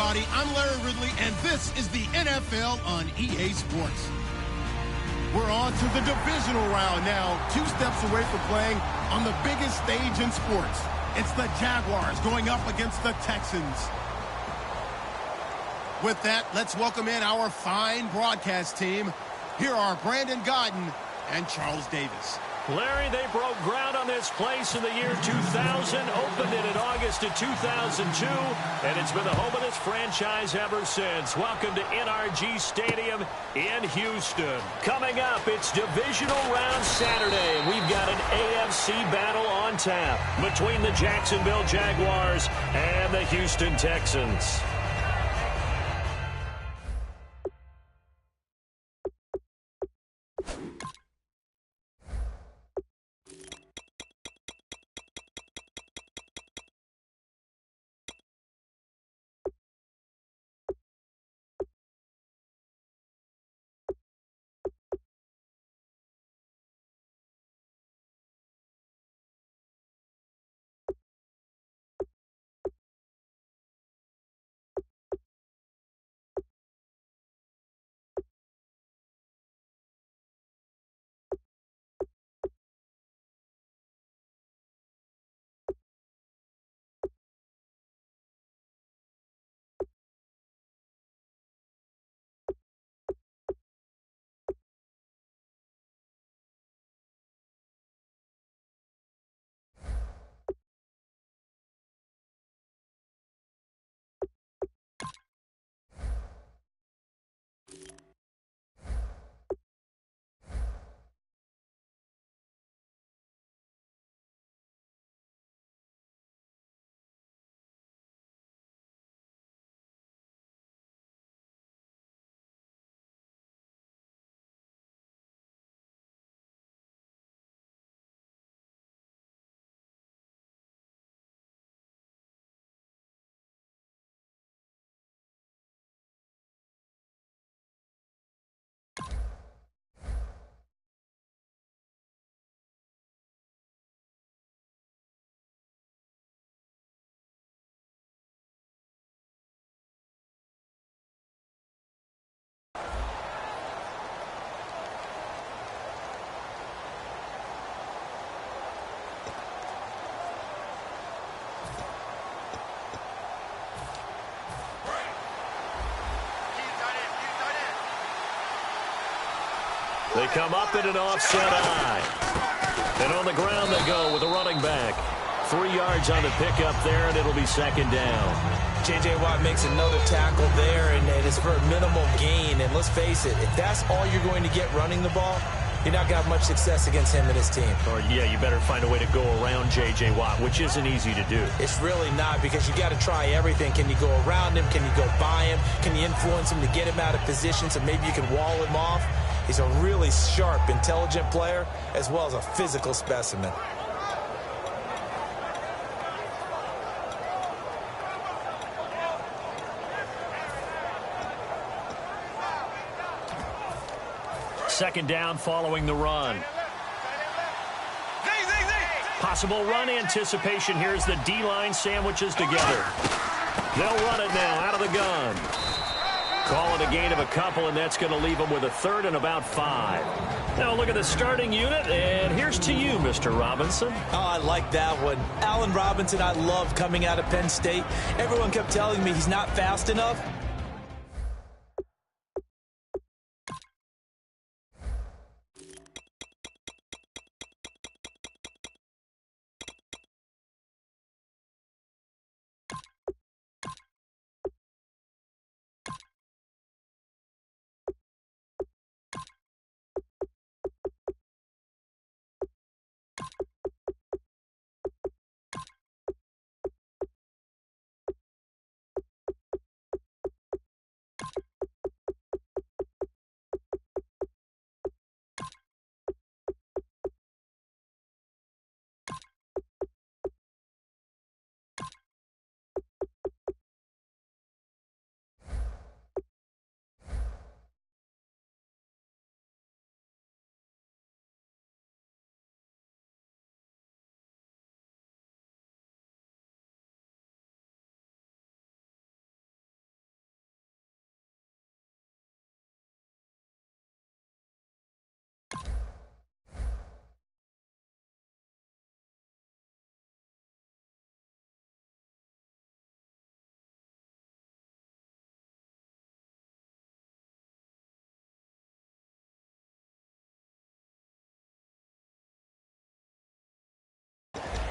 everybody. I'm Larry Ridley, and this is the NFL on EA Sports. We're on to the divisional round now, 2 steps away from playing on the biggest stage in sports. It's the Jaguars going up against the Texans. With that, let's welcome in our fine broadcast team. Here are Brandon Godden and Charles Davis. Larry, they broke ground on this place in the year 2000, opened it in August of 2002, and it's been the home of this franchise ever since. Welcome to NRG Stadium in Houston. Coming up, it's Divisional Round Saturday, and we've got an AFC battle on tap between the Jacksonville Jaguars and the Houston Texans. They come up in an offset eye. And on the ground they go with a running back. 3 yards on the pickup there, and it'll be second down. J.J. Watt makes another tackle there, and it's for a minimal gain. And let's face it, if that's all you're going to get running the ball, you're not going to have much success against him and his team. Or, yeah, you better find a way to go around J.J. Watt, which isn't easy to do. It's really not, because you got to try everything. Can you go around him? Can you go by him? Can you influence him to get him out of position so maybe you can wall him off? He's a really sharp, intelligent player, as well as a physical specimen. Second down following the run. Possible run anticipation here as the D-line sandwiches together. They'll run it now out of the gun. Call it a gain of a couple, and that's going to leave them with a third and about 5. Now look at the starting unit, and here's to you, Mr. Robinson. Oh, I like that one. Allen Robinson, I loved coming out of Penn State. Everyone kept telling me he's not fast enough.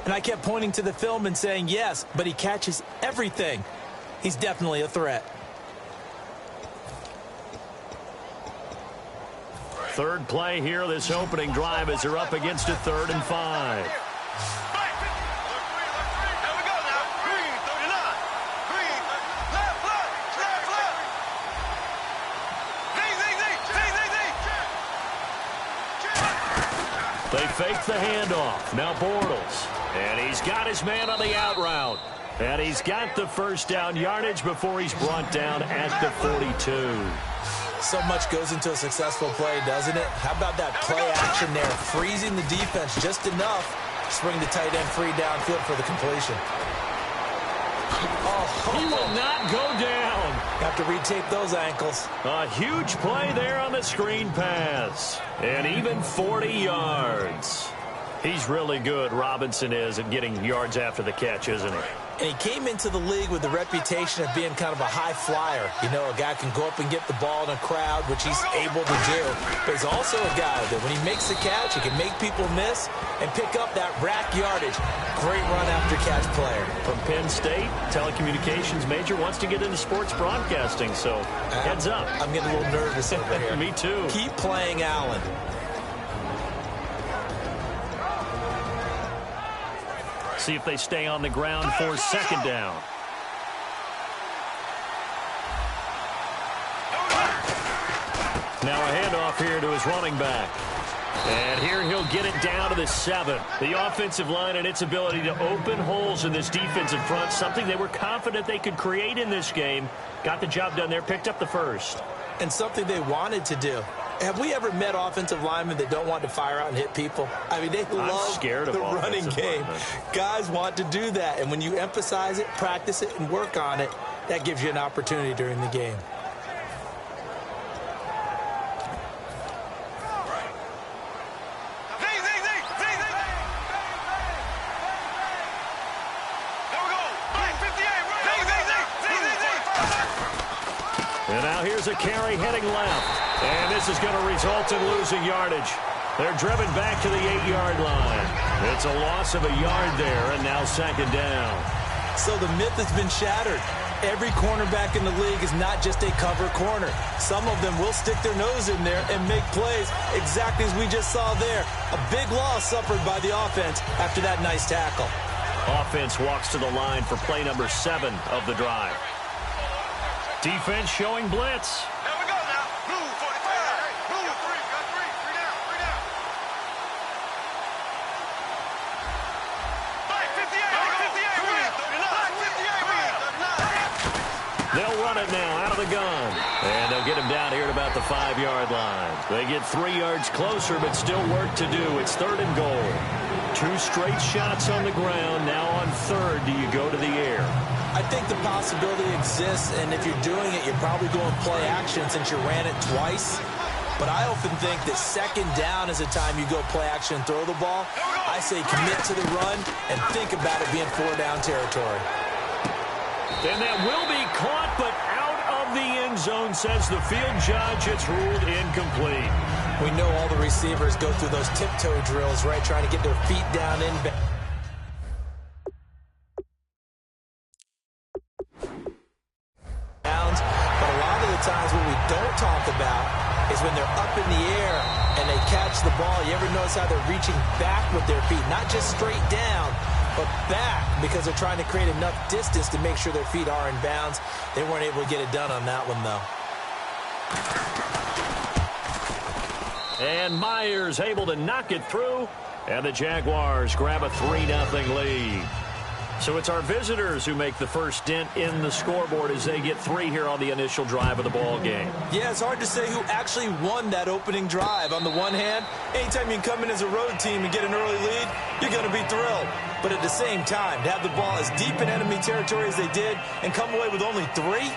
And I kept pointing to the film and saying yes, but he catches everything. He's definitely a threat. Third play here, this opening drive as they're up against a 3rd and 5. They fake the handoff. Now Bortles. And he's got his man on the out route. And he's got the first down yardage before he's brought down at the 42. So much goes into a successful play, doesn't it? How about that play action there? Freezing the defense just enough to spring the tight end free downfield for the completion. He will not go down. Have to retape those ankles. A huge play there on the screen pass. And even 40 yards. He's really good, Robinson is, at getting yards after the catch, isn't he? And he came into the league with the reputation of being kind of a high flyer. You know, a guy can go up and get the ball in a crowd, which he's able to do. But he's also a guy that when he makes the catch, he can make people miss and pick up that rack yardage. Great run after catch player. From Penn State, telecommunications major, wants to get into sports broadcasting, so heads up. I'm getting a little nervous over here. Me too. Keep playing Allen. See if they stay on the ground for 2nd down. Now a handoff here to his running back. And here he'll get it down to the 7. The offensive line and its ability to open holes in this defensive front, something they were confident they could create in this game. Got the job done there, picked up the first. And something they wanted to do. Have we ever met offensive linemen that don't want to fire out and hit people? I mean, they love the running game. Guys want to do that. And when you emphasize it, practice it, and work on it, that gives you an opportunity during the game. And now here's a carry heading left. And this is going to result in losing yardage. They're driven back to the 8-yard line. It's a loss of a yard there, and now 2nd down. So the myth has been shattered. Every cornerback in the league is not just a cover corner. Some of them will stick their nose in there and make plays exactly as we just saw there. A big loss suffered by the offense after that nice tackle. Offense walks to the line for play number 7 of the drive. Defense showing blitz. They'll run it now out of the gun. And they'll get him down here at about the 5-yard line. They get 3 yards closer, but still work to do. It's 3rd and goal. 2 straight shots on the ground. Now on 3rd, do you go to the air? I think the possibility exists, and if you're doing it, you're probably going play action since you ran it twice. But I often think that 2nd down is the time you go play action and throw the ball. I say commit to the run and think about it being 4-down territory. And that will be caught, but out of the end zone, says the field judge. It's ruled incomplete. We know all the receivers go through those tiptoe drills, right, trying to get their feet down in. But a lot of the times what we don't talk about is when they're up in the air and they catch the ball. You ever notice how they're reaching back with their feet, not just straight down, but back, because they're trying to create enough distance to make sure their feet are in bounds. They weren't able to get it done on that one, though. And Myers able to knock it through, and the Jaguars grab a 3-0 lead. So it's our visitors who make the first dent in the scoreboard as they get 3 here on the initial drive of the ball game. Yeah, it's hard to say who actually won that opening drive. On the one hand, anytime you can come in as a road team and get an early lead, you're going to be thrilled. But at the same time, to have the ball as deep in enemy territory as they did and come away with only 3,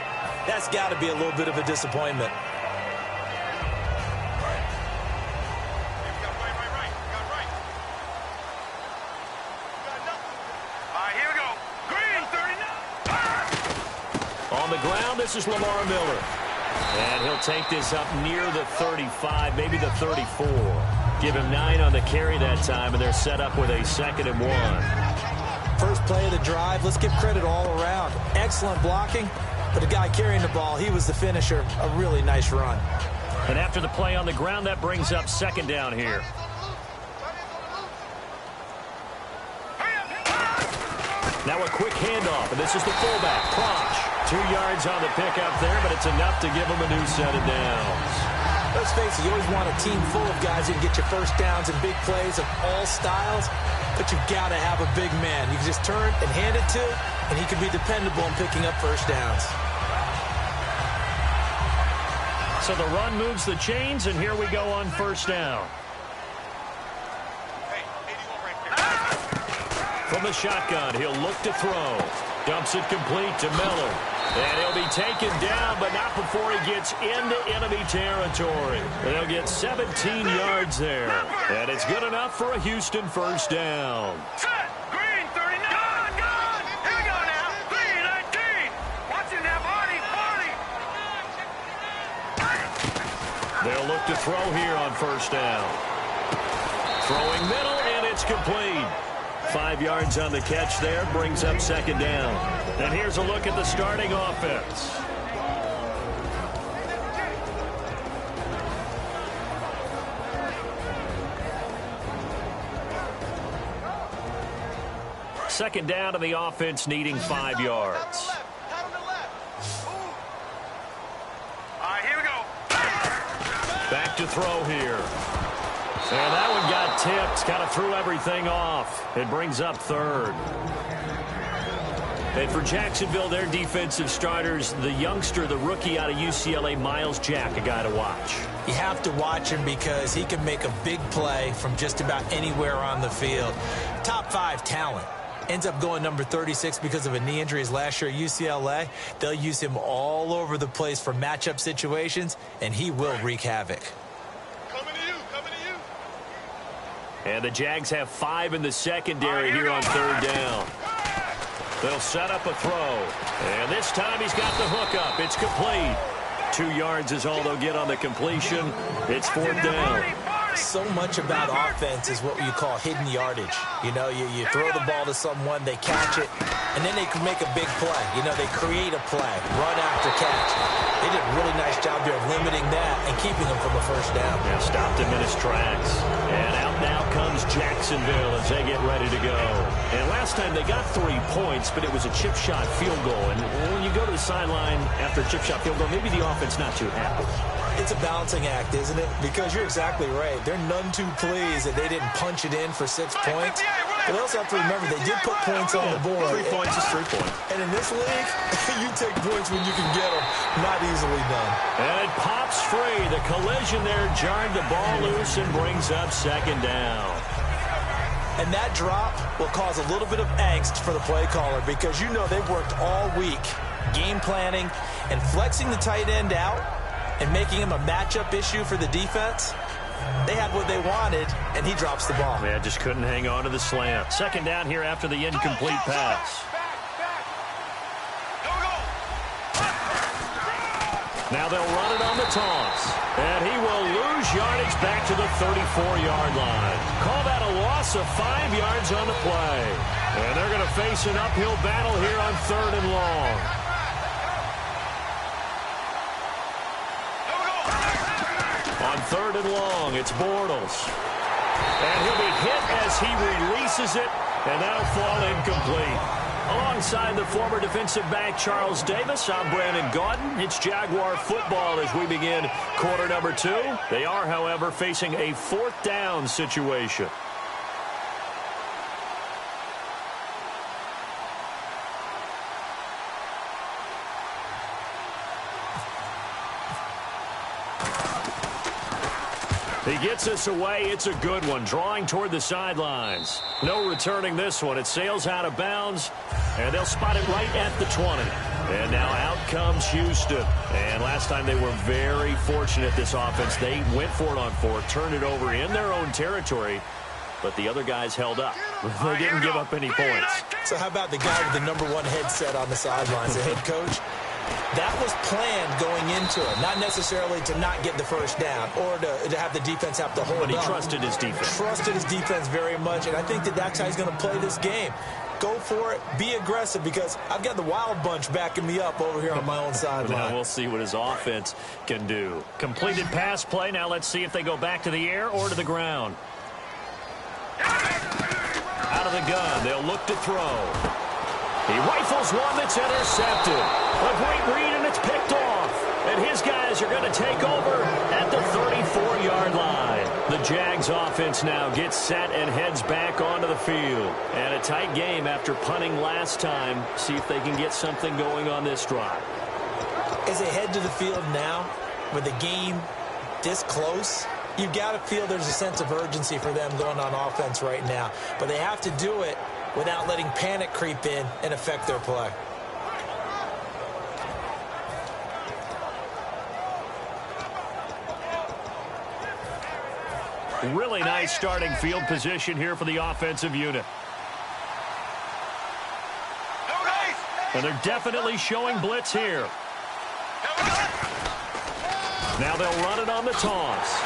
that's got to be a little bit of a disappointment. On the ground, this is Lamar Miller. And he'll take this up near the 35, maybe the 34. Give him 9 on the carry that time, and they're set up with a 2nd and 1. First play of the drive, let's give credit all around. Excellent blocking, but the guy carrying the ball, he was the finisher. A really nice run. And after the play on the ground, that brings up 2nd down here. Now a quick handoff, and this is the fullback, Prosh. 2 yards on the pickup there, but it's enough to give him a new set of downs. Let's face it, you always want a team full of guys who can get you first downs and big plays of all styles, but you've got to have a big man. You can just turn and hand it to, and he can be dependable in picking up first downs. So the run moves the chains, and here we go on 1st down. From the shotgun, he'll look to throw. Dumps it complete to Miller. And he'll be taken down, but not before he gets into enemy territory. And he'll get 17 yards there. And it's good enough for a Houston 1st down. Set! Green 39! Gone! Here we go now! 319! Watching that body! They'll look to throw here on 1st down. Throwing middle, and it's complete. 5 yards on the catch there, brings up 2nd down. And here's a look at the starting offense. Second down, and the offense needing 5 yards. All right, here we go. Back to throw here. And that one got tipped, kind of threw everything off. It brings up 3rd. And for Jacksonville, their defensive starters, the youngster, the rookie out of UCLA, Miles Jack, a guy to watch. You have to watch him because he can make a big play from just about anywhere on the field. Top 5 talent. Ends up going number 36 because of a knee injury his last year at UCLA. They'll use him all over the place for matchup situations, and he will wreak havoc. And the Jags have 5 in the secondary here on 3rd down. They'll set up a throw. And this time he's got the hook up. It's complete. 2 yards is all they'll get on the completion. It's 4th down. So much about offense is what you call hidden yardage. You know, you throw the ball to someone, they catch it, and then they can make a big play. You know, they create a play, run after catch. They did a really nice job there of limiting that and keeping him from a 1st down. Yeah, stopped him in his tracks. And out now comes Jacksonville as they get ready to go. And last time they got 3 points, but it was a chip shot field goal. And when you go to the sideline after a chip shot field goal, maybe the offense not too happy. It's a balancing act, isn't it? Because you're exactly right. They're none too pleased that they didn't punch it in for 6 points. But they also have to remember they did put points on the board. 3 points is 3 points. And in this league, you take points when you can get them. Not easily done. And it pops free. The collision there jarred the ball loose and brings up 2nd down. And that drop will cause a little bit of angst for the play caller because you know they've worked all week game planning and flexing the tight end out and making him a matchup issue for the defense. They had what they wanted, and he drops the ball. Yeah, just couldn't hang on to the slant. 2nd down here after the incomplete pass. Now they'll run it on the toss. And he will lose yardage back to the 34-yard line. Call that a loss of 5 yards on the play. And they're going to face an uphill battle here on 3rd and long. On 3rd and long, it's Bortles. And he'll be hit as he releases it, and that'll fall incomplete. Alongside the former defensive back Charles Davis, I'm Brandon Gaudin. It's Jaguar football as we begin quarter number 2. They are, however, facing a 4th down situation. He gets us away. It's a good one. Drawing toward the sidelines. No returning this one. It sails out of bounds, and they'll spot it right at the 20. And now out comes Houston. And last time they were very fortunate, this offense. They went for it on 4, turned it over in their own territory, but the other guys held up. They didn't give up any points. So how about the guy with the #1 headset on the sidelines, the head coach? That was planned going into it, not necessarily to not get the first down or to have the defense have to hold But he up. trusted his defense. Trusted his defense very much, and I think that's how he's going to play this game. Go for it. Be aggressive, because I've got the wild bunch backing me up over here on my own sideline. Now we'll see what his offense can do. Completed pass play. Now let's see if they go back to the air or to the ground. Out of the gun. They'll look to throw. He rifles one that's intercepted. A great read, and it's picked off. And his guys are going to take over at the 34-yard line. The Jags offense now gets set and heads back onto the field. And a tight game after punting last time. See if they can get something going on this drive. As they head to the field now, with the game this close, you've got to feel there's a sense of urgency for them going on offense right now. But they have to do it without letting panic creep in and affect their play. Really nice starting field position here for the offensive unit. And they're definitely showing blitz here. Now they'll run it on the toss.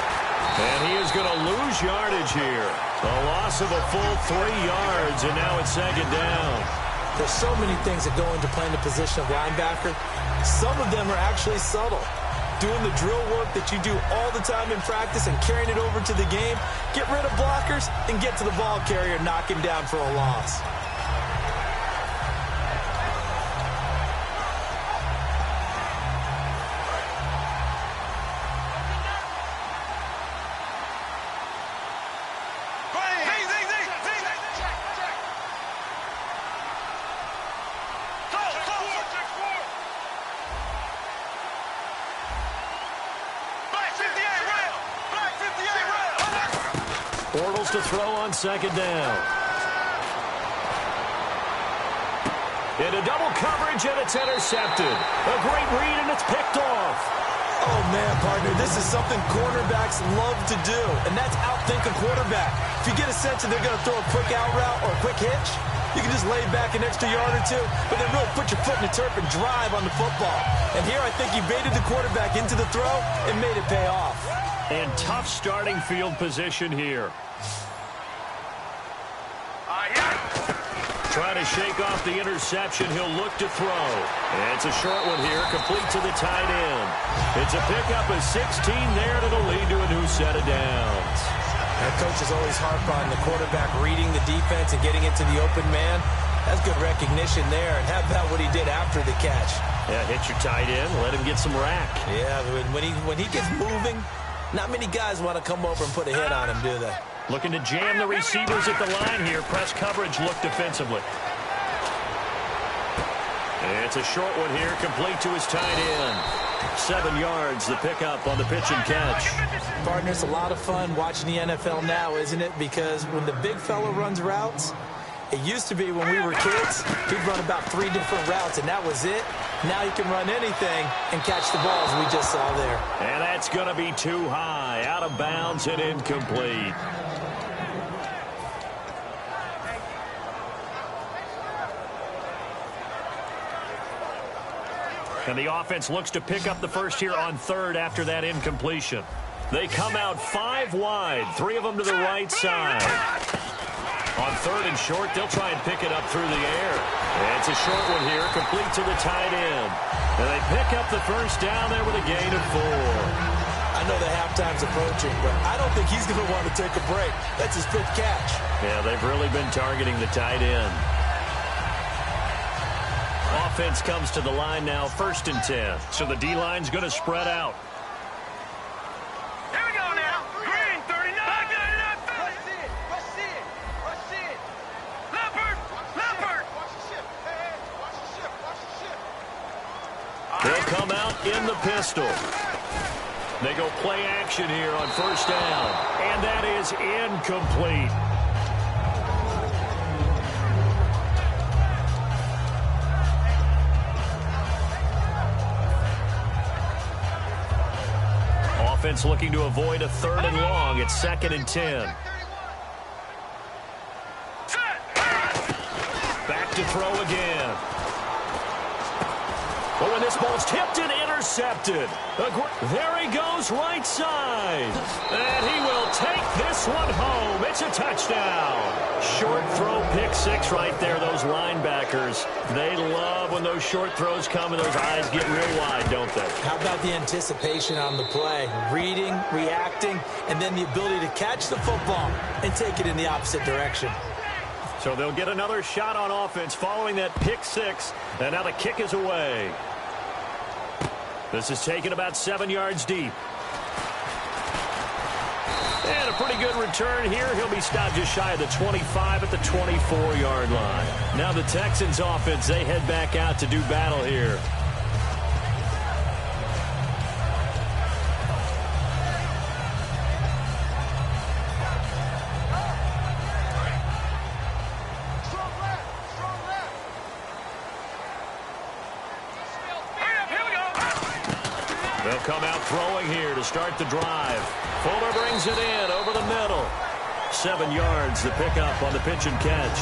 And he is going to lose yardage here. A loss of a full 3 yards, and now it's second down. There's so many things that go into playing the position of linebacker. Some of them are actually subtle. Doing the drill work that you do all the time in practice and carrying it over to the game. Get rid of blockers and get to the ball carrier and knock him down for a loss. Bortles to throw on second down. Into double coverage, and it's intercepted. A great read, and it's picked off. Oh, man, partner, this is something cornerbacks love to do, and that's outthink a quarterback. If you get a sense that they're going to throw a quick out route or a quick hitch, you can just lay back an extra yard or two, but then really put your foot in the turf and drive on the football. And here I think he baited the quarterback into the throw and made it pay off. And tough starting field position here. Trying to shake off the interception. He'll look to throw. And it's a short one here, complete to the tight end. It's a pickup of 16 there, and it'll lead to a new set of downs. That coach is always harp on the quarterback reading the defense and getting it to the open man. That's good recognition there. And how about what he did after the catch? Yeah, hit your tight end, let him get some rack. Yeah, when he gets moving, not many guys want to come over and put a hit on him, do they? Looking to jam the receivers at the line here. Press coverage look defensively. It's a short one here, complete to his tight end. 7 yards, the pickup on the pitch and catch. Partner, it's a lot of fun watching the NFL now, isn't it? Because when the big fella runs routes, it used to be when we were kids, he'd run about 3 different routes, and that was it. Now he can run anything and catch the balls we just saw there. And that's going to be too high, out of bounds and incomplete. And the offense looks to pick up the first here on third after that incompletion. They come out 5 wide, 3 of them to the right side. On third and short, they'll try and pick it up through the air. And it's a short one here, complete to the tight end. And they pick up the first down there with a gain of 4. I know the halftime's approaching, but I don't think he's going to want to take a break. That's his 5th catch. Yeah, they've really been targeting the tight end. Offense comes to the line now, 1st and 10. So the D-line's going to spread out. Here we go now. Green, 39. Rush in. Leopard. Watch the ship. Hey, watch the ship. They'll come out in the pistol. They go play action here on 1st down. And that is incomplete. Offense looking to avoid a 3rd and long. It's 2nd and 10. Back to throw again. Oh, and this ball's tipped and intercepted. There he goes right side. And he will take this one home. It's a touchdown. Short throw, pick six right there. Those linebackers, they love when those short throws come and those eyes get real wide, don't they? How about the anticipation on the play? Reading, reacting, and then the ability to catch the football and take it in the opposite direction. So they'll get another shot on offense following that pick six. And now the kick is away. This is taken about 7 yards deep. And a pretty good return here. He'll be stopped just shy of the 25 at the 24-yard line. Now the Texans offense, they head back out to do battle here. They'll come out throwing here to start the drive. Fuller brings it in over the middle. 7 yards, the pickup on the pitch and catch.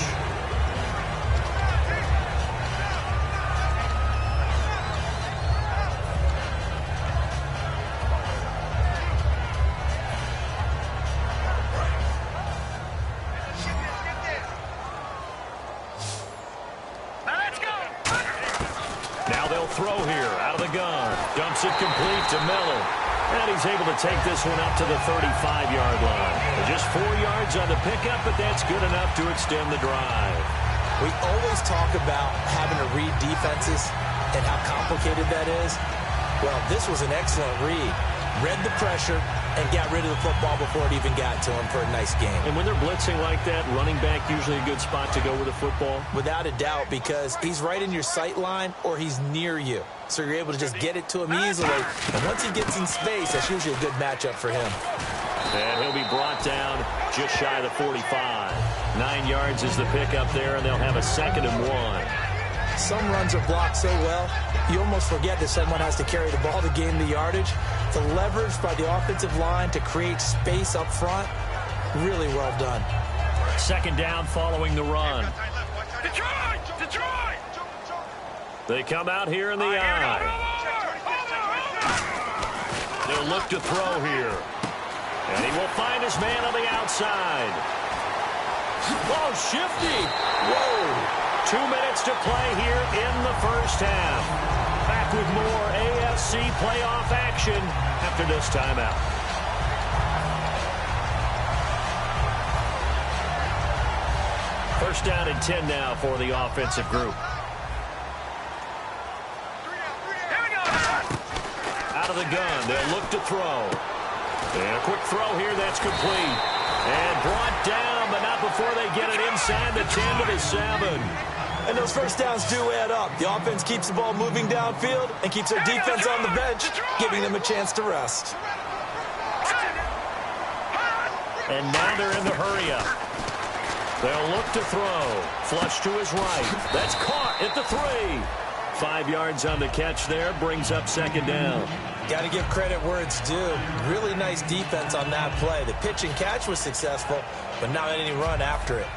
Now they'll throw here out of the gun. Dumps it complete to Miller. And he's able to take this one up to the 35-yard line. Just 4 yards on the pickup, but that's good enough to extend the drive. We always talk about having to read defenses and how complicated that is. Well, this was an excellent read. Read the pressure and got rid of the football before it even got to him for a nice game. And when they're blitzing like that, running back usually a good spot to go with the football? Without a doubt, because he's right in your sight line or he's near you. So you're able to just get it to him easily. And once he gets in space, that's usually a good matchup for him. And he'll be brought down just shy of the 45. 9 yards is the pickup there, and they'll have a 2nd and 1. Some runs are blocked so well, you almost forget that someone has to carry the ball to gain the yardage. The leverage by the offensive line to create space up front, really well done. 2nd down following the run. Detroit! Detroit! They come out here in the eye. They'll look to throw here. And he will find his man on the outside. Oh, shifty. Whoa. 2 minutes to play here in the first half. Back with more AFC playoff action after this timeout. First down and 10 now for the offensive group. Out of the gun, they'll look to throw. And a quick throw here, that's complete. And brought down, but not before they get it inside the 10 to the 7. And those first downs do add up. The offense keeps the ball moving downfield and keeps their defense on the bench, giving them a chance to rest. And now they're in the hurry-up. They'll look to throw. Flush to his right. That's caught at the 3. 5 yards on the catch there. Brings up 2nd down. Got to give credit where it's due. Really nice defense on that play. The pitch and catch was successful, but not any run after it.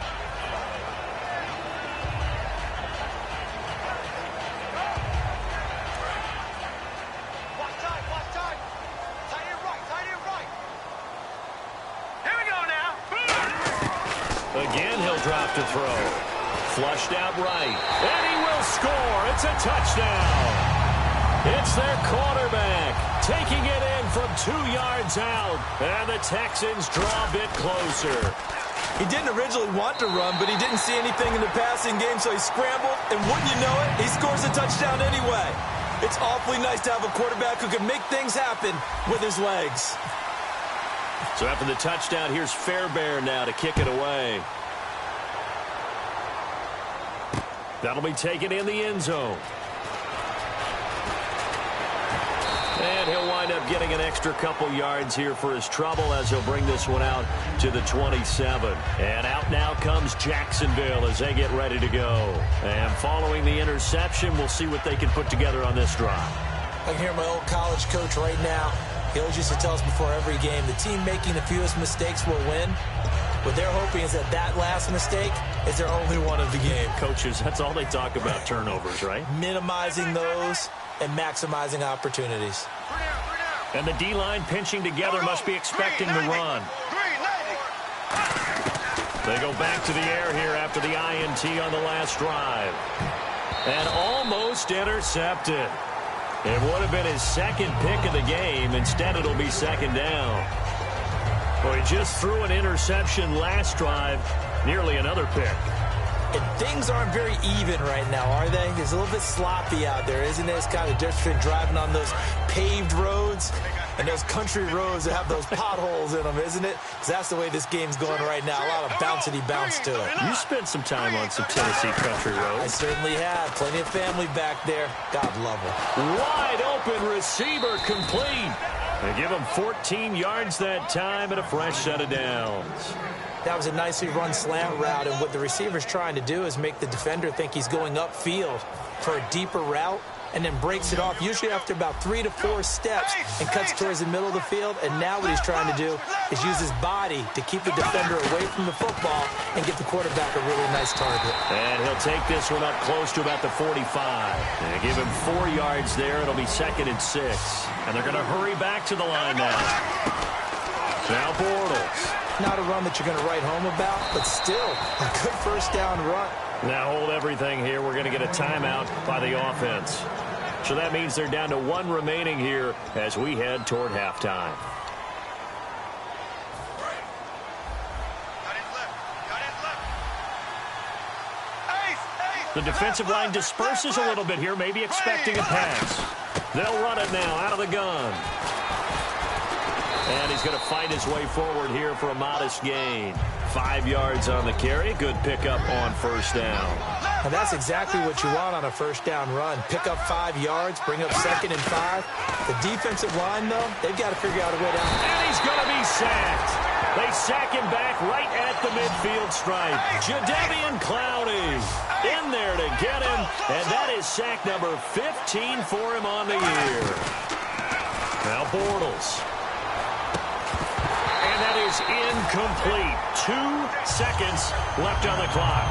Watch time. Tight end right. Here we go now. Again, he'll drop to throw. Flushed out right. And he will score. It's a touchdown. It's their quarterback taking it in from 2 yards out. And the Texans draw a bit closer. He didn't originally want to run, but he didn't see anything in the passing game, so he scrambled. And wouldn't you know it, he scores a touchdown anyway. It's awfully nice to have a quarterback who can make things happen with his legs. So after the touchdown, here's Fairbairn now to kick it away. That'll be taken in the end zone. And he'll wind up getting an extra couple yards here for his trouble as he'll bring this one out to the 27. And out now comes Jacksonville as they get ready to go. And following the interception, we'll see what they can put together on this drive. I can hear my old college coach right now. He always used to tell us before every game, the team making the fewest mistakes will win. What they're hoping is that that last mistake is their only one of the game. Coaches, that's all they talk about, turnovers, right? Minimizing those and maximizing opportunities. And the D-line pinching together must be expecting the run. They go back to the air here after the INT on the last drive. And almost intercepted. It would have been his second pick of the game. Instead, it'll be second down. Well, he just threw an interception last drive. Nearly another pick. And things aren't very even right now, are they? It's a little bit sloppy out there, isn't it? It's kind of different between driving on those paved roads and those country roads that have those potholes in them, isn't it? Because that's the way this game's going right now. A lot of bouncy bounce to it. You spent some time on some Tennessee country roads. I certainly have. Plenty of family back there. God love them. Wide open receiver complete. They give him 14 yards that time and a fresh set of downs. That was a nicely run slant route, and what the receiver's trying to do is make the defender think he's going upfield for a deeper route, and then breaks it off, usually after about 3 to 4 steps, and cuts towards the middle of the field. And now what he's trying to do is use his body to keep the defender away from the football and get the quarterback a really nice target. And he'll take this one up close to about the 45. And give him 4 yards there. It'll be 2nd and 6. And they're going to hurry back to the line now. Now Bortles. Not a run that you're going to write home about, but still a good first down run. Now hold everything here. We're going to get a timeout by the offense. So that means they're down to 1 remaining here as we head toward halftime. The defensive line disperses a little bit here, maybe expecting a pass. They'll run it now out of the gun. And he's going to fight his way forward here for a modest gain. 5 yards on the carry. Good pickup on first down. And that's exactly what you want on a first down run. Pick up 5 yards, bring up 2nd and 5. The defensive line, though, they've got to figure out a way down. And he's going to be sacked. They sack him back right at the midfield stripe. Jadeveon Clowney in there to get him. And that is sack number 15 for him on the year. Now Bortles. And that is incomplete. 2 seconds left on the clock.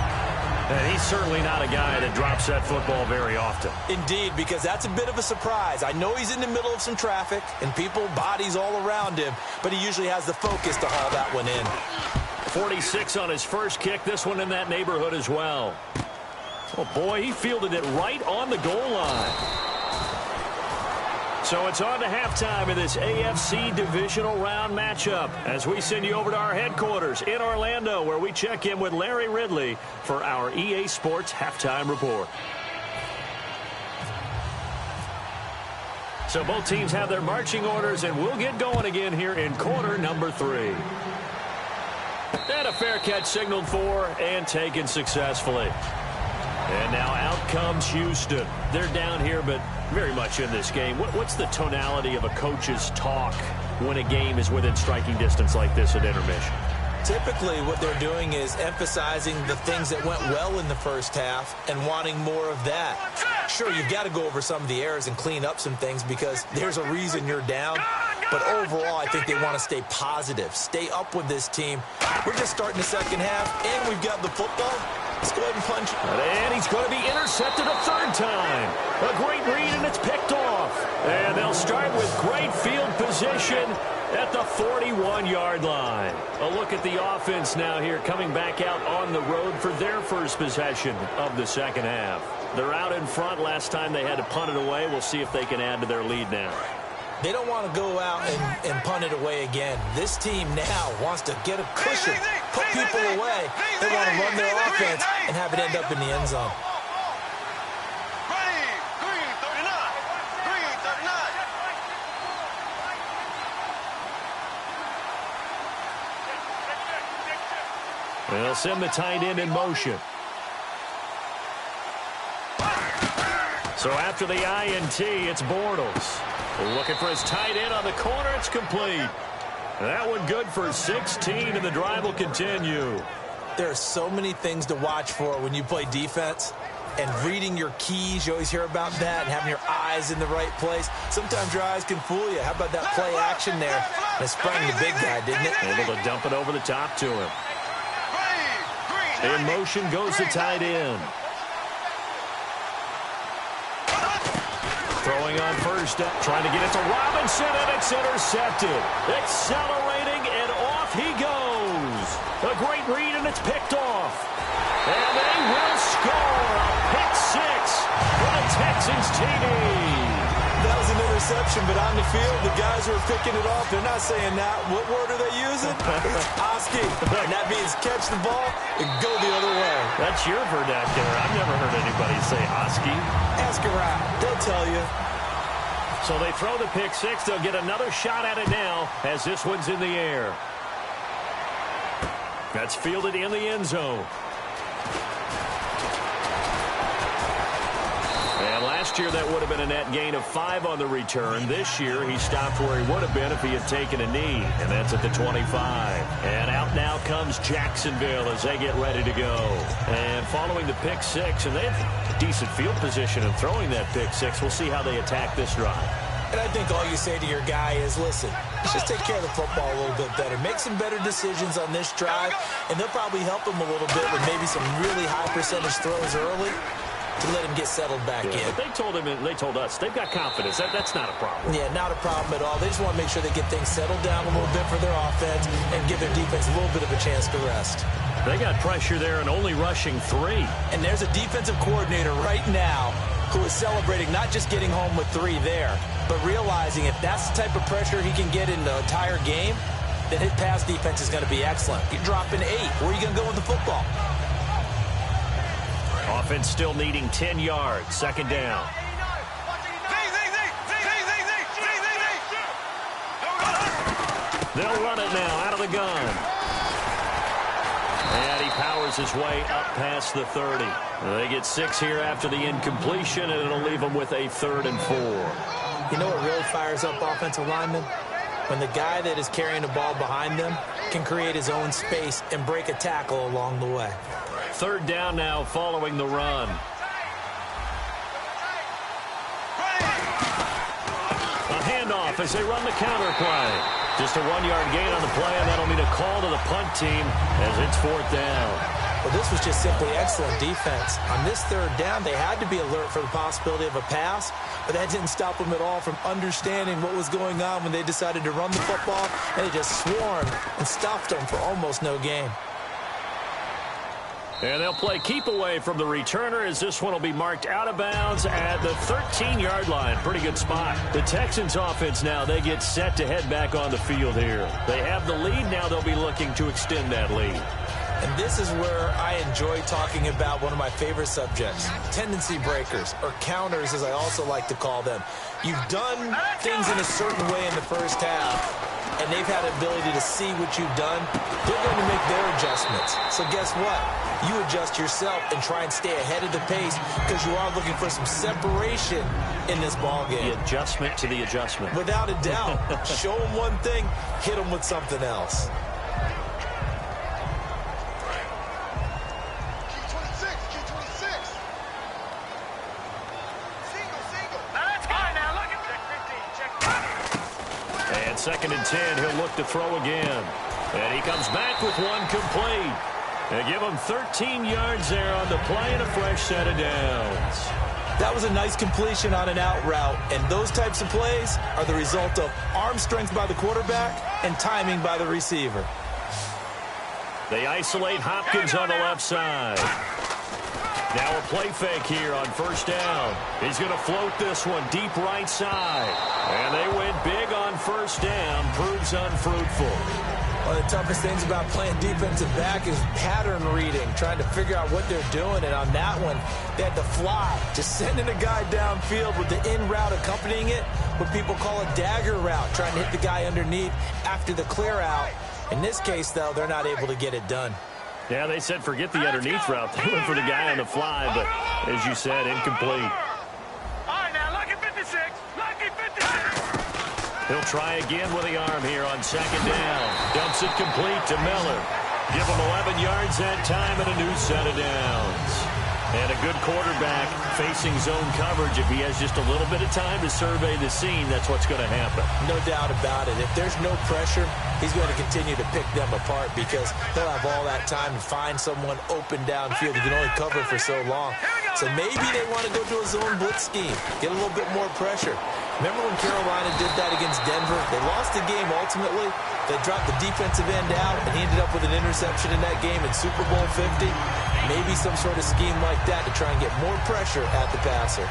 And he's certainly not a guy that drops that football very often. Indeed, because that's a bit of a surprise. I know he's in the middle of some traffic and people, bodies all around him, but he usually has the focus to haul that one in. 46 on his first kick. This one in that neighborhood as well. Oh, boy, he fielded it right on the goal line. So it's on to halftime in this AFC divisional round matchup as we send you over to our headquarters in Orlando, where we check in with Larry Ridley for our EA Sports Halftime Report. So both teams have their marching orders, and we'll get going again here in quarter number 3. And a fair catch signaled for and taken successfully. And now out comes Houston. They're down here, but very much in this game. What's the tonality of a coach's talk when a game is within striking distance like this at intermission? Typically, what they're doing is emphasizing the things that went well in the first half and wanting more of that. Sure, you've got to go over some of the errors and clean up some things because there's a reason you're down. But overall, I think they want to stay positive, stay up with this team. We're just starting the second half, and we've got the football. Let's go ahead and punch. And he's going to be intercepted a 3rd time. A great read, and it's picked off. And they'll start with great field position at the 41-yard line. A look at the offense now here, coming back out on the road for their first possession of the second half. They're out in front. Last time they had to punt it away. We'll see if they can add to their lead now. They don't want to go out and punt it away again. This team now wants to get a cushion, put people away. They want to run their offense and have it end up in the end zone. They'll send the tight end in motion. So after the INT, it's Bortles. Looking for his tight end on the corner. It's complete. That one good for 16, and the drive will continue. There are so many things to watch for when you play defense. And reading your keys, you always hear about that, and having your eyes in the right place. Sometimes your eyes can fool you. How about that play action there? And it sprang the big guy, didn't it? Able to dump it over the top to him. In motion goes the tight end. Throwing on first down, trying to get it to Robinson, and it's intercepted. Accelerating, and off he goes. A great read, and it's picked off. And they will score a pick six for the Texans TD. That was an interception, but on the field, the guys who are picking it off, they're not saying that. What word are they using? Oski. And that means catch the ball and go the other way. That's your vernacular. I've never heard anybody say Oski. Ask around. They'll tell you. So they throw the pick six. They'll get another shot at it now as this one's in the air. That's fielded in the end zone. And last year that would have been a net gain of 5 on the return. This year he stopped where he would have been if he had taken a knee, and that's at the 25. And out now comes Jacksonville as they get ready to go. And following the pick six, and they have decent field position in throwing that pick six. We'll see how they attack this drive. And I think all you say to your guy is, listen, let's just take care of the football a little bit better. Make some better decisions on this drive, and they'll probably help him a little bit with maybe some really high percentage throws early to let him get settled back in. But they told us they've got confidence. That's not a problem. Yeah, not a problem at all. They just want to make sure they get things settled down a little bit for their offense and give their defense a little bit of a chance to rest. They got pressure there and only rushing 3. And there's a defensive coordinator right now who is celebrating not just getting home with 3 there, but realizing if that's the type of pressure he can get in the entire game, then his pass defense is going to be excellent. You're dropping 8. Where are you going to go with the football? Offense still needing 10 yards. Second down. They'll run it now out of the gun. And he powers his way up past the 30. They get 6 here after the incompletion, and it'll leave them with a 3rd and 4. You know what really fires up offensive linemen? When the guy that is carrying the ball behind them can create his own space and break a tackle along the way. 3rd down now following the run. A handoff as they run the counter play. Just a 1-yard gain on the play, and that'll mean a call to the punt team as it's 4th down. Well, this was just simply excellent defense. On this 3rd down, they had to be alert for the possibility of a pass, but that didn't stop them at all from understanding what was going on when they decided to run the football, and they just swarmed and stopped them for almost no gain. And they'll play keep away from the returner as this one will be marked out of bounds at the 13-yard line. Pretty good spot. The Texans offense now, they get set to head back on the field here. They have the lead. Now they'll be looking to extend that lead. And this is where I enjoy talking about one of my favorite subjects, tendency breakers, or counters as I also like to call them. You've done things in a certain way in the first half, and they've had the ability to see what you've done. They're going to make their adjustments. So guess what? You adjust yourself and try and stay ahead of the pace because you are looking for some separation in this ball game. The adjustment to the adjustment. Without a doubt. Show them one thing, hit them with something else. And 2nd and 10, he'll look to throw again. And he comes back with one complete. They give him 13 yards there on the play and a fresh set of downs. That was a nice completion on an out route, and those types of plays are the result of arm strength by the quarterback and timing by the receiver. They isolate Hopkins on the left side. Now a play fake here on 1st down. He's going to float this one deep right side. And they went big on 1st down. Proves unfruitful. One of the toughest things about playing defensive back is pattern reading, trying to figure out what they're doing. And on that one, they had to fly, just sending a guy downfield with the in route accompanying it, what people call a dagger route, trying to hit the guy underneath after the clear out. In this case, though, they're not able to get it done. Yeah, they said forget the underneath route. They went for the guy on the fly, but as you said, incomplete. All right, now, lucky 56. Lucky 56. He'll try again with the arm here on 2nd down. Dumps it complete to Miller. Give him 11 yards that time and a new set of downs. And a good quarterback facing zone coverage. If he has just a little bit of time to survey the scene, that's what's going to happen. No doubt about it. If there's no pressure, he's going to continue to pick them apart because he'll have all that time to find someone open downfield. He can only cover for so long. So maybe they want to go to a zone blitz scheme, get a little bit more pressure. Remember when Carolina did that against Denver? They lost the game ultimately. They dropped the defensive end out, and he ended up with an interception in that game in Super Bowl 50. Maybe some sort of scheme like that to try and get more pressure at the passer.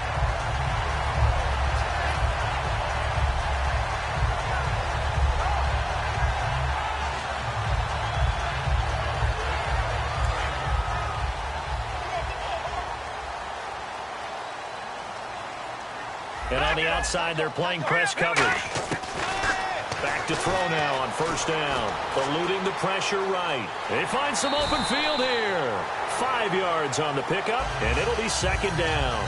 And on the outside, they're playing press coverage. Back to throw now on first down. Eluding the pressure right. They find some open field here. 5 yards on the pickup, and it'll be second down.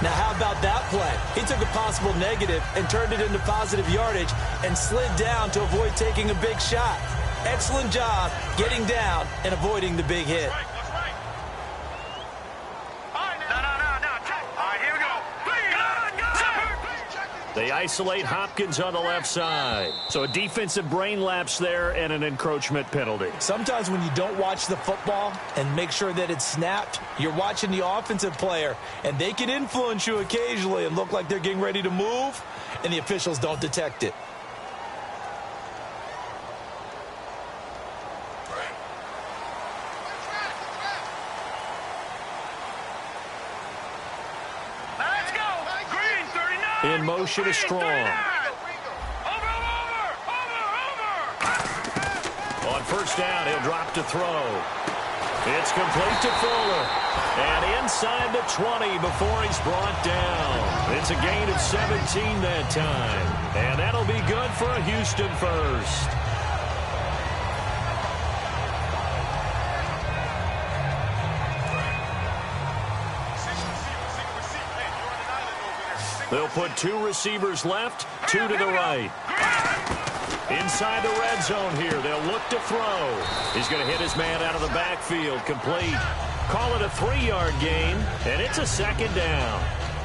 Now, how about that play? He took a possible negative and turned it into positive yardage and slid down to avoid taking a big shot. Excellent job getting down and avoiding the big hit. They isolate Hopkins on the left side. So a defensive brain lapse there and an encroachment penalty. Sometimes when you don't watch the football and make sure that it's snapped, you're watching the offensive player, and they can influence you occasionally and look like they're getting ready to move, and the officials don't detect it. In motion is Strong. Over. On first down, he'll drop to throw. It's complete to Fuller. And inside the 20 before he's brought down. It's a gain of 17 that time. And that'll be good for a Houston first. They'll put 2 receivers left, 2 to the right. Inside the red zone here, they'll look to throw. He's going to hit his man out of the backfield, complete. Call it a 3-yard gain, and it's a second down.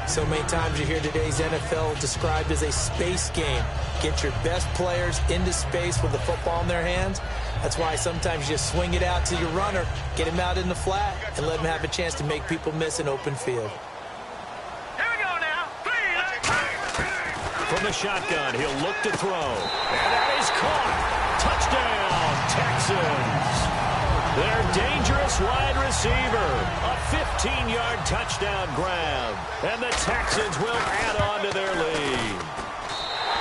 So many times you hear today's NFL described as a space game. Get your best players into space with the football in their hands. That's why sometimes you swing it out to your runner, get him out in the flat, and let him have a chance to make people miss an open field. From the shotgun, he'll look to throw. And that is caught. Touchdown, Texans. Their dangerous wide receiver. A 15-yard touchdown grab. And the Texans will add on to their lead.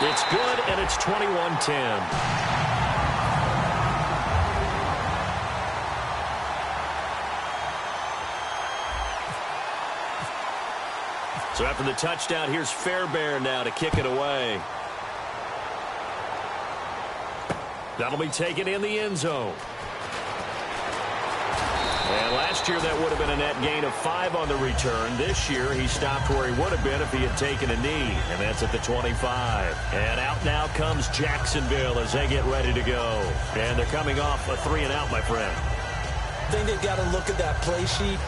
It's good, and it's 21-10. So after the touchdown, here's Fairbairn now to kick it away. That'll be taken in the end zone. And last year, that would have been a net gain of 5 on the return. This year, he stopped where he would have been if he had taken a knee, and that's at the 25. And out now comes Jacksonville as they get ready to go. And they're coming off a 3-and-out, my friend. I think they've got to look at that play sheet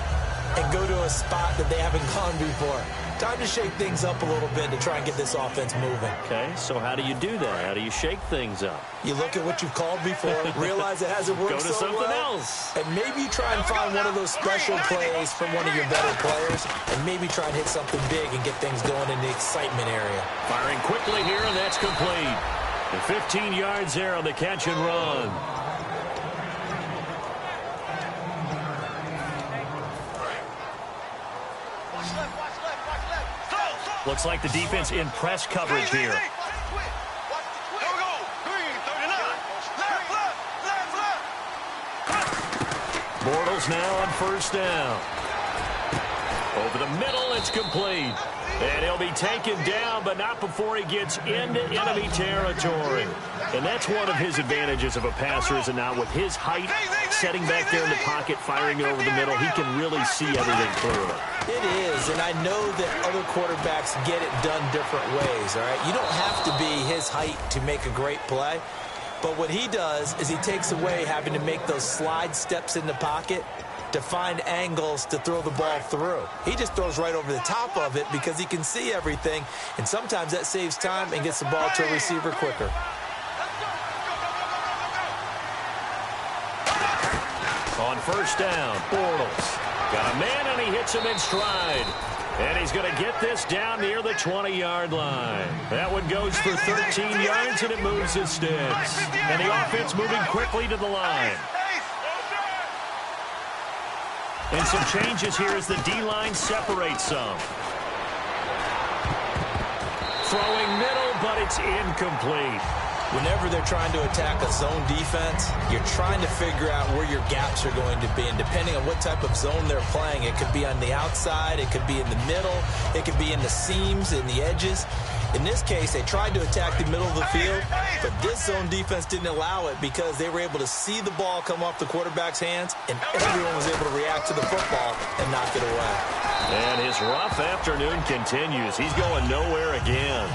and go to a spot that they haven't gone before. Time to shake things up a little bit to try and get this offense moving. Okay, so how do you do that? How do you shake things up? You look at what you've called before, realize it hasn't worked Go to so something well, else. and maybe you try and find one of those special plays from one of your better players, and maybe try and hit something big and get things going in the excitement area. Firing quickly here, and that's complete. And 15 yards there on the catch and run. Looks like the defense in press coverage here. Bortles now on first down. Over the middle, it's complete. And he'll be taken down, but not before he gets into enemy territory. And that's one of his advantages of a passer, is it not? With his height, setting back there in the pocket, firing it over the middle, he can really see everything clearly. It is, and I know that other quarterbacks get it done different ways, all right? You don't have to be his height to make a great play. But what he does is he takes away having to make those slide steps in the pocket to find angles to throw the ball through. He just throws right over the top of it because he can see everything, and sometimes that saves time and gets the ball to a receiver quicker. On first down, Bortles. Got a man, and he hits him in stride. And he's going to get this down near the 20-yard line. That one goes for 13 yards, and it moves his sticks. And the offense moving quickly to the line. And some changes here as the D-line separates some. Throwing middle, but it's incomplete. Whenever they're trying to attack a zone defense, you're trying to figure out where your gaps are going to be. And depending on what type of zone they're playing, it could be on the outside, it could be in the middle, it could be in the seams, in the edges. In this case, they tried to attack the middle of the field, but this zone defense didn't allow it because they were able to see the ball come off the quarterback's hands, and everyone was able to react to the football and knock it away. And his rough afternoon continues. He's going nowhere again.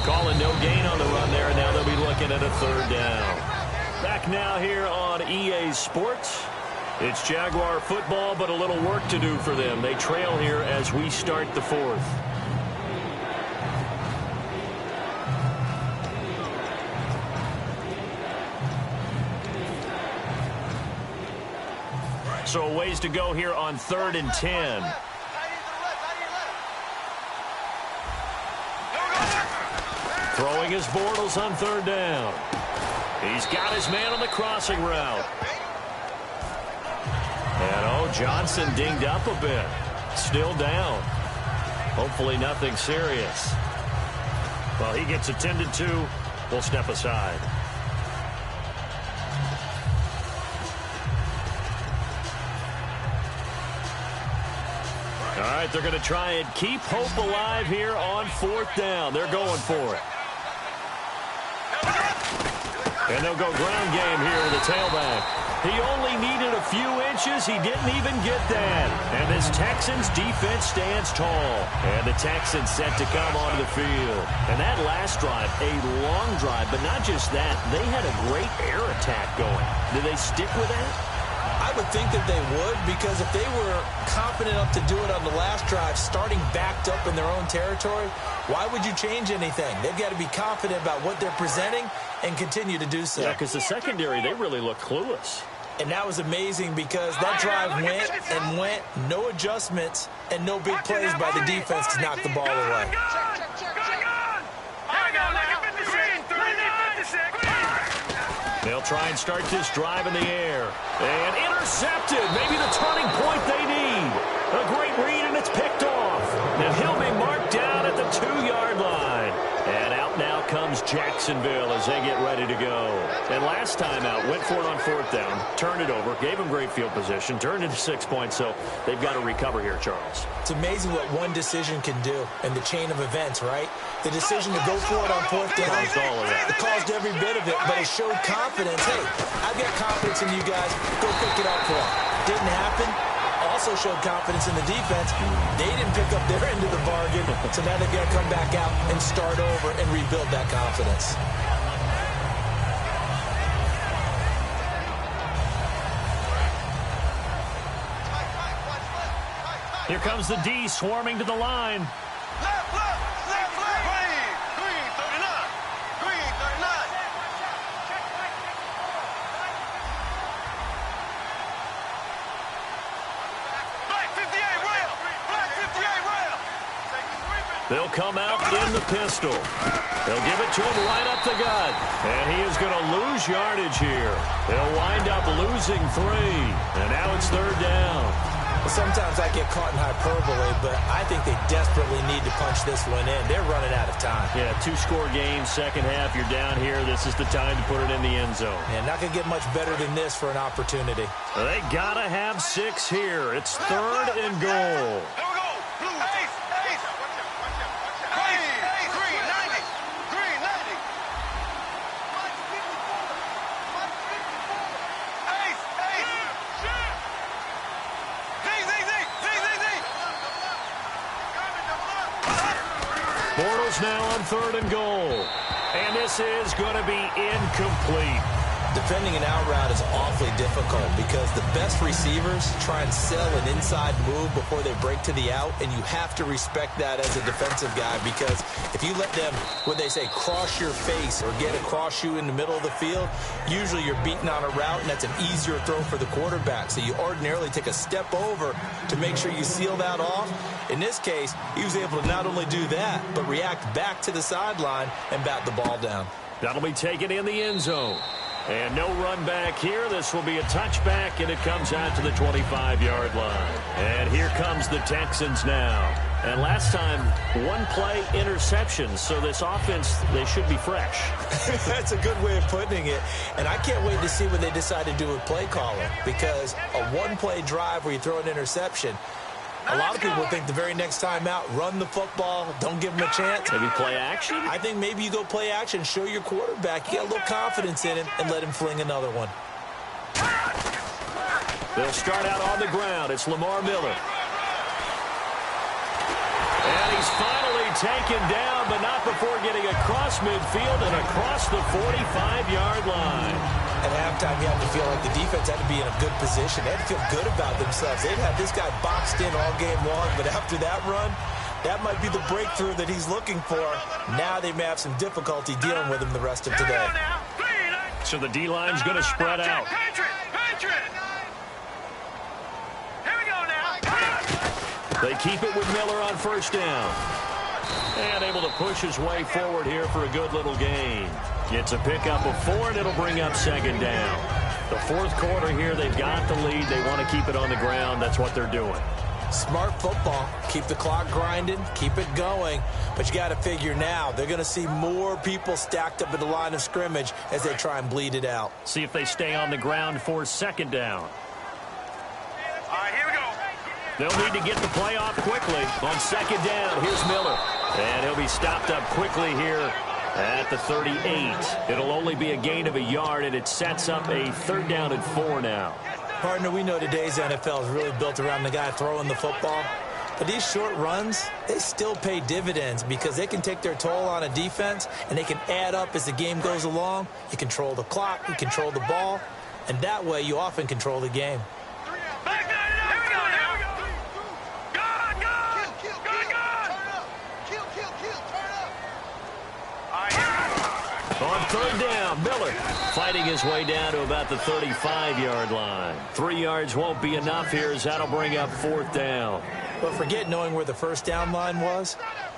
Calling no gain on the run there, and now they'll be looking at a third down. Back now here on EA Sports. It's Jaguar football, but a little work to do for them. They trail here as we start the fourth. So a ways to go here on 3rd and 10. Throwing his Bortles on 3rd down. He's got his man on the crossing route. And, Johnson dinged up a bit. Still down. Hopefully nothing serious. Well, he gets attended to. We'll step aside. All right, they're going to try and keep hope alive here on 4th down. They're going for it. And they'll go ground game here with the tailback. He only needed a few inches. He didn't even get that. And this Texans defense stands tall. And the Texans set to come onto the field. And that last drive, a long drive, but not just that. They had a great air attack going. Did they stick with that? I would think that they would, because if they were confident enough to do it on the last drive, starting backed up in their own territory, why would you change anything? They've got to be confident about what they're presenting and continue to do so. Yeah, because the secondary, they really look clueless. And that was amazing because that drive went and went, no adjustments, and no big plays by the defense to knock the ball away. They'll try and start this drive in the air. And intercepted. Maybe the turning point they need. A great read, and it's picked off. Now he'll be marked down at the 2-yard line. And out now comes Jacksonville as they get ready to go. And last time out, went for it on 4th down, turned it over, gave them great field position, turned into 6 points, so they've got to recover here, Charles. It's amazing what one decision can do in the chain of events, right? The decision to go for it on 4th down, it caused every bit of it, but it showed confidence. Hey, I've got confidence in you guys. Go pick it up for them. Didn't happen. Also showed confidence in the defense. They didn't pick up their end of the bargain, so now they're going to come back out and start over and rebuild that confidence. Here comes the D swarming to the line. Left, green, 39. Green, 39. Black 58 rail. Black 58 rail. They'll come out in the pistol. They'll give it to him right up the gut. And he is going to lose yardage here. They'll wind up losing 3. And now it's 3rd down. Sometimes I get caught in hyperbole, but I think they desperately need to punch this one in. They're running out of time. Yeah, 2-score game, second half. You're down here. This is the time to put it in the end zone. And not going to get much better than this for an opportunity. They got to have 6 here. It's 3rd and goal. There we go. Blue. Ace. Green, 90. Green, 90. Ace. Bortles now on 3rd and goal. And this is going to be incomplete. defending an out route is awfully difficult because the best receivers try and sell an inside move before they break to the out, and you have to respect that as a defensive guy, because if you let them, what they say, cross your face or get across you in the middle of the field, usually you're beaten on a route, and that's an easier throw for the quarterback. So you ordinarily take a step over to make sure you seal that off. In this case, he was able to not only do that, but react back to the sideline and bat the ball down. That'll be taken in the end zone. And no run back here. This will be a touchback, and it comes out to the 25-yard line. And here comes the Texans now. And last time, one play interception. So this offense, they should be fresh. That's a good way of putting it. And I can't wait to see what they decide to do with play calling, because a one-play drive where you throw an interception, a lot of people think the very next time out, run the football, don't give them a chance. Maybe play action? I think maybe you go play action, show your quarterback, you got a little confidence in him, and let him fling another one. They'll start out on the ground. It's Lamar Miller. And he's finally taken down, but not before getting across midfield and across the 45-yard line. At halftime, you had to feel like the defense had to be in a good position. They had to feel good about themselves. They'd had this guy boxed in all game long, but after that run, that might be the breakthrough that he's looking for. Now they may have some difficulty dealing with him the rest of today. So the D-line's going to spread out. They keep it with Miller on first down. And able to push his way forward here for a good little gain. It's a pickup of 4, and it'll bring up second down. The fourth quarter here, they've got the lead. They want to keep it on the ground. That's what they're doing. Smart football. Keep the clock grinding. Keep it going. But you got to figure now, they're going to see more people stacked up at the line of scrimmage as they try and bleed it out. See if they stay on the ground for second down. All right, here we go. They'll need to get the play off quickly. On second down, here's Miller. And he'll be stopped up quickly here at the 38. It'll only be a gain of a yard, and it sets up a third down and 4 now. Partner, we know today's NFL is really built around the guy throwing the football. But these short runs, they still pay dividends because they can take their toll on a defense, and they can add up as the game goes along. You control the clock, you control the ball, and that way you often control the game. On third down, Miller fighting his way down to about the 35-yard line. 3 yards won't be enough here as that'll bring up fourth down. But forget knowing where the first down line was.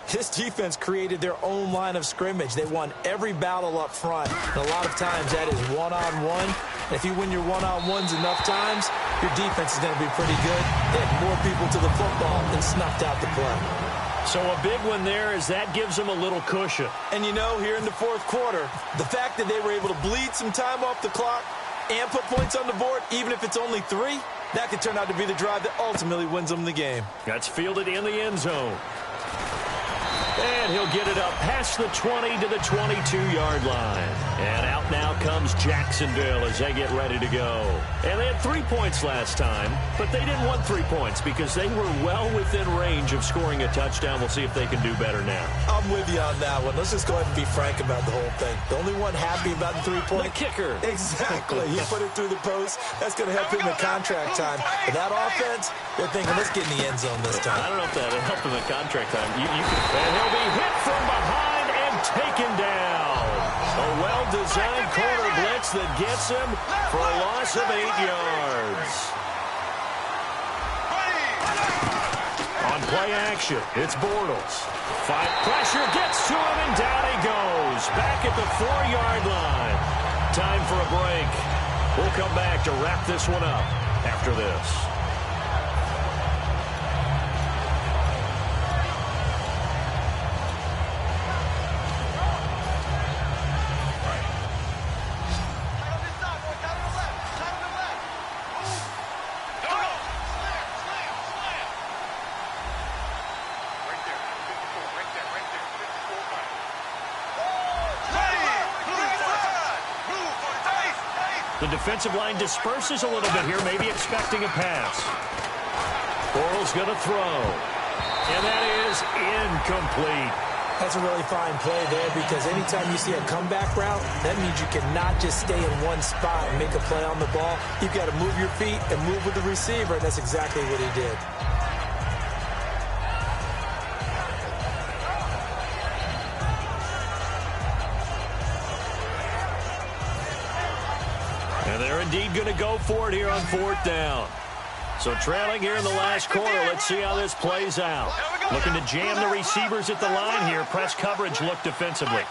This defense created their own line of scrimmage. They won every battle up front. And a lot of times that is one-on-one. And if you win your one-on-ones enough times, your defense is going to be pretty good. They had more people to the football and snuffed out the play. So a big one there as that gives them a little cushion. And you know, here in the fourth quarter, the fact that they were able to bleed some time off the clock and put points on the board, even if it's only 3, that could turn out to be the drive that ultimately wins them the game. That's fielded in the end zone. And he'll get it up past the 20 to the 22-yard line. And out now comes Jacksonville as they get ready to go. And they had 3 points last time, but they didn't want 3 points because they were well within range of scoring a touchdown. We'll see if they can do better now. I'm with you on that one. Let's just go ahead and be frank about the whole thing. The only one happy about the 3-point. The kicker. Exactly. He put it through the post. That's going to help him in contract time. But that offense, they're thinking, let's get in the end zone this time. I don't know if that'll help him in contract time. And he'll be hit from behind and taken down. A well-designed corner blitz that gets him for a loss of 8 yards. On play action, it's Bortles. Fight pressure gets to him, and down he goes. Back at the 4-yard line. Time for a break. We'll come back to wrap this one up after this. The defensive line disperses a little bit here, maybe expecting a pass. Bortles going to throw. And that is incomplete. That's a really fine play there because anytime you see a comeback route, that means you cannot just stay in one spot and make a play on the ball. You've got to move your feet and move with the receiver, and that's exactly what he did. And they're indeed going to go for it here on 4th down. So trailing here in the last quarter. Let's see how this plays out. Looking to jam the receivers at the line here. Press coverage look defensively.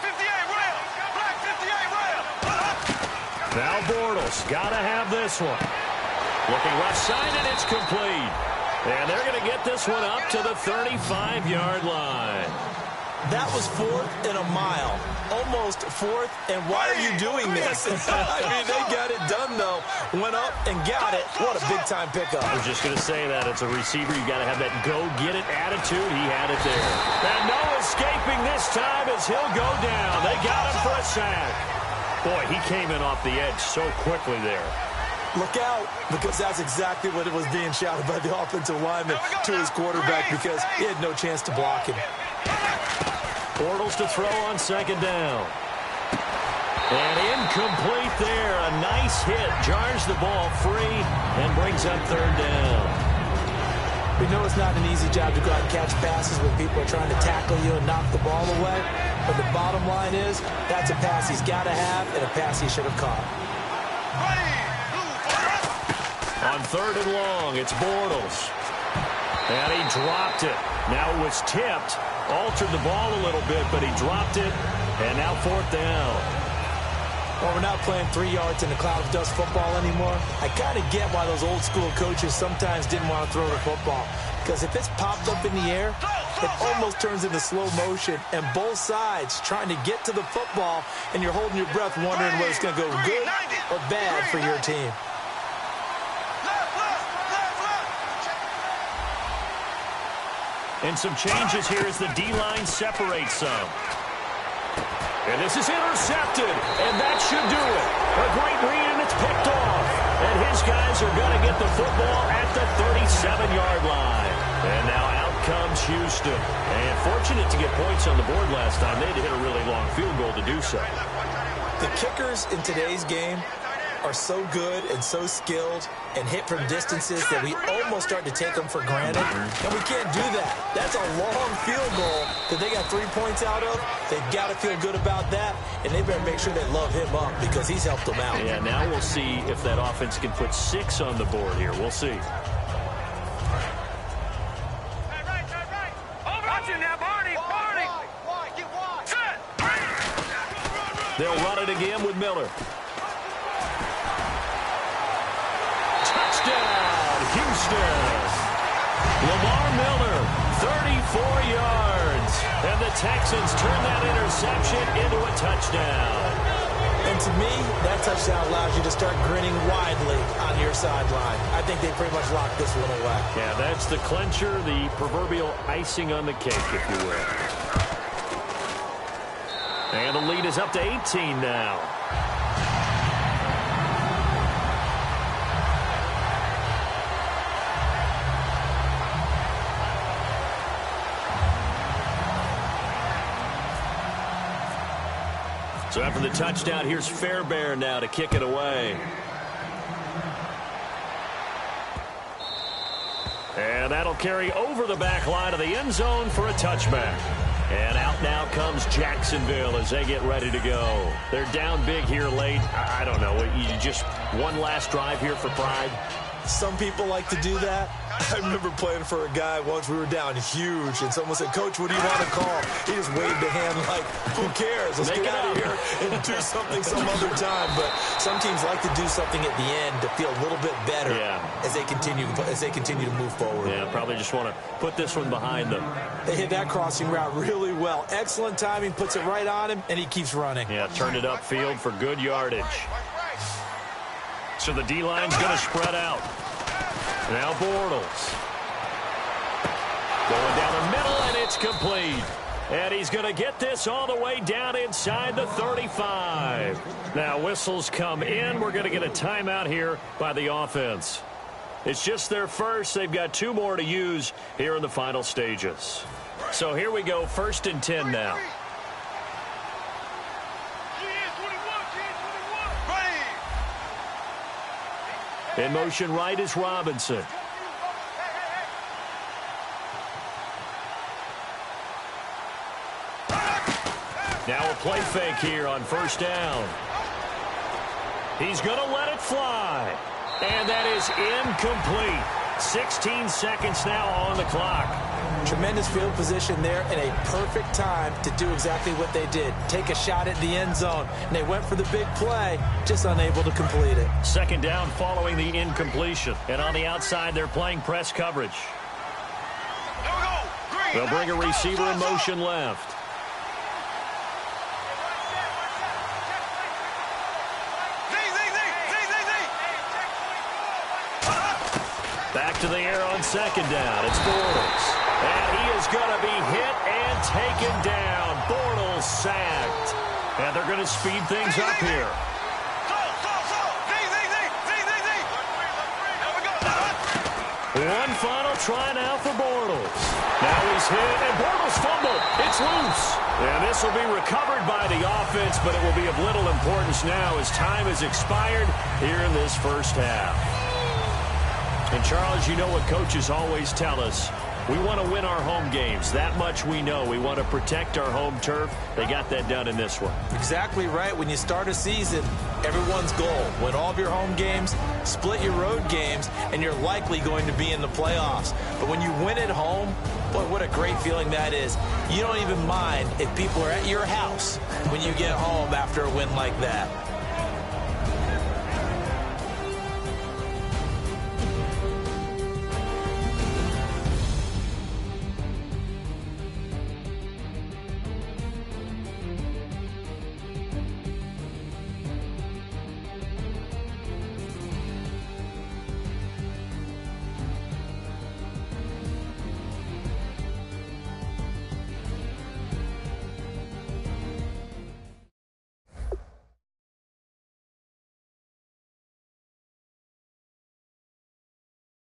Now Bortles got to have this one. Looking left side, and it's complete. And they're going to get this one up to the 35-yard line. That was 4th and a mile. Almost 4th, and why are you doing this? I mean, they got it done, though. Went up and got it. What a big-time pickup. I was just going to say that. It's a receiver. You got to have that go-get-it attitude. He had it there. And no escaping this time as he'll go down. They got him for a sack. Boy, he came in off the edge so quickly there. Look out, because that's exactly what it was being shouted by the offensive lineman to his quarterback because he had no chance to block him. Bortles to throw on 2nd down. And incomplete there. A nice hit. Jars the ball free and brings up 3rd down. We know it's not an easy job to go out and catch passes when people are trying to tackle you and knock the ball away. But the bottom line is that's a pass he's got to have and a pass he should have caught. On 3rd and long, it's Bortles. And he dropped it. Now it was tipped. Altered the ball a little bit, but he dropped it. And now 4th down. Well, we're not playing 3 yards in a cloud of dust football anymore. I kind of get why those old school coaches sometimes didn't want to throw the football. Because if it's popped up in the air, it almost turns into slow motion. And both sides trying to get to the football, and you're holding your breath wondering whether it's going to go good or bad for your team. And some changes here as the D-line separates some. And this is intercepted, and that should do it. A great read, and it's picked off. And his guys are going to get the football at the 37-yard line. And now out comes Houston. And fortunate to get points on the board last time. They had to hit a really long field goal to do so. The kickers in today's game are so good and so skilled and hit from distances that we almost start to take them for granted. And we can't do that. That's a long field goal that they got 3 points out of. They've got to feel good about that, and they better make sure they love him up because he's helped them out. Yeah, now we'll see if that offense can put 6 on the board here. We'll see. They'll run it again with Miller. Touchdown, Houston. Lamar Miller, 34 yards. And the Texans turn that interception into a touchdown. And to me, that touchdown allows you to start grinning widely on your sideline. I think they pretty much locked this one away. Yeah, that's the clincher, the proverbial icing on the cake, if you will. And the lead is up to 18 now. So after the touchdown, here's Fairbairn now to kick it away. And that'll carry over the back line of the end zone for a touchback. And out now comes Jacksonville as they get ready to go. They're down big here late. I don't know. You just one last drive here for pride? Some people like to do that. I remember playing for a guy once. We were down huge, and someone said, "Coach, what do you want to call?" He just waved a hand like, "Who cares? Let's get out of here and do something some other time." But some teams like to do something at the end to feel a little bit better as they continue to move forward. Yeah, probably just want to put this one behind them. They hit that crossing route really well. Excellent timing, puts it right on him, and he keeps running. Yeah, turned it upfield for good yardage. So the D-line's going to spread out. Now Bortles. Going down the middle, and it's complete. And he's going to get this all the way down inside the 35. Now whistles come in. We're going to get a timeout here by the offense. It's just their first. They've got 2 more to use here in the final stages. So here we go, 1st and 10 now. In motion right is Robinson. Now a play fake here on 1st down. He's going to let it fly. And that is incomplete. 16 seconds now on the clock. Tremendous field position there and a perfect time to do exactly what they did. Take a shot at the end zone. And they went for the big play, just unable to complete it. 2nd down following the incompletion. And on the outside, they're playing press coverage. They'll bring a receiver in motion left. Back to the air on 2nd down. It's Bortles. And he is going to be hit and taken down. Bortles sacked. And they're going to speed things up here. One final try now for Bortles. Now he's hit, and Bortles fumbled. It's loose. And this will be recovered by the offense, but it will be of little importance now as time has expired here in this first half. And, Charles, you know what coaches always tell us. We want to win our home games. That much we know. We want to protect our home turf. They got that done in this one. Exactly right. When you start a season, everyone's goal, win all of your home games, split your road games, and you're likely going to be in the playoffs. But when you win at home, boy, what a great feeling that is. You don't even mind if people are at your house when you get home after a win like that.